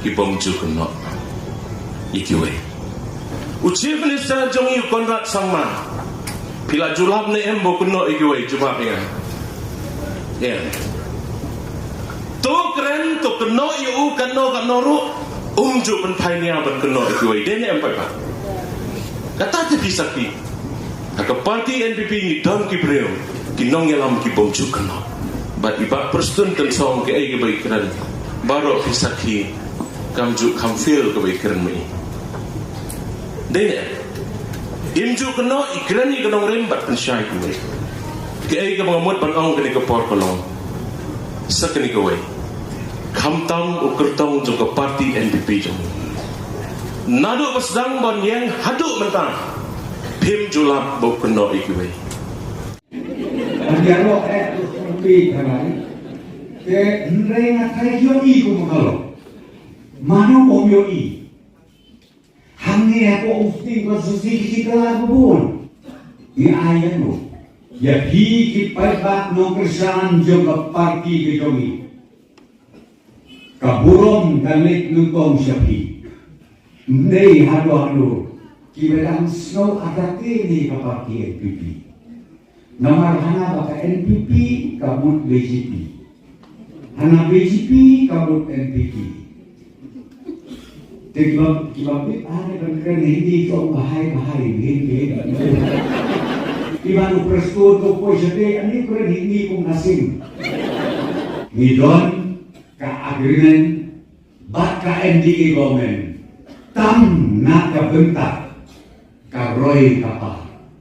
kibong ju kena ikiwe Chief Minister Jongi Konrad Sangma pila julab ne embo kena ikiwe cuma ya tu keren tu kena iu kena ru ju penthainya ban kena ikiwe dene empai pa kata te bisaki ka parti NPP ni don ki breu ki nong yalam ki bong ju kena bat iba perstun ten song ke ai ke bai keren baro bisaki kamju kamfil ke bai keren mai dene imju kena ikren ni kenong rembat pensyai ke bai ke ai ke mengamut ban ong ke por kolong sakni ke bai kamtang ukertong jong ke parti NPP jong nadu pasdang bon yang haduk mentang pim julap bo kena ikiwe Andiaro NPP kanai ke nrenga kai yo i ko makalo mano om yo i hangi ako ufti ko susi kita bubun ni ayan mo ya hi ki paibat no kersan jong ka parti ke jongi kaburom ganik nutong syapi Nei hado kibelang snow agati ni kapati NPP. Namar hana baka NPP kabut BJP. Hana BJP kabut NPP. Tegbab kibabit ada kan hindi ko bahai hindi. Ibanu presto to po jete ani kren hindi ko nasim. Ngidon ka agreement baka NDA government tam nak kebentak karoi kapal